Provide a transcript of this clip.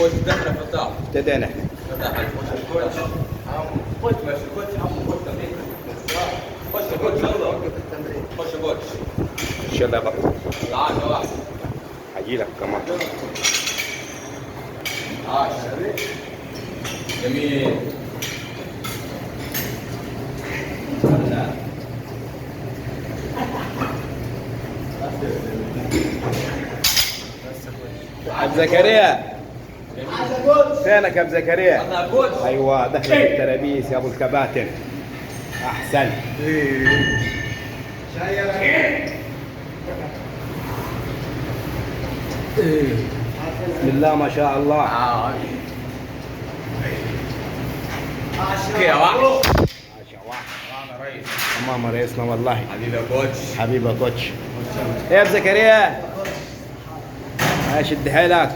كوتش دخل فتح. ابتدينا. فتح الكوتش. كوتش ماشي كوتش كوتش تمرين. خش كوتش يلا. خش كوتش. ان شاء الله يا بطل. العاشرة واحد. هجي لك كمان. 10 جميل. ابو زكريا فينك يا ابو زكريا؟ ايوه دخلت الترابيس يا ابو الكباتن. احسن. بسم الله ما شاء الله. كده واحد. تمام يا ريسنا والله. حبيبي يا كوتش. حبيبي يا كوتش. ايه يا ابو زكريا؟ شد حيلك.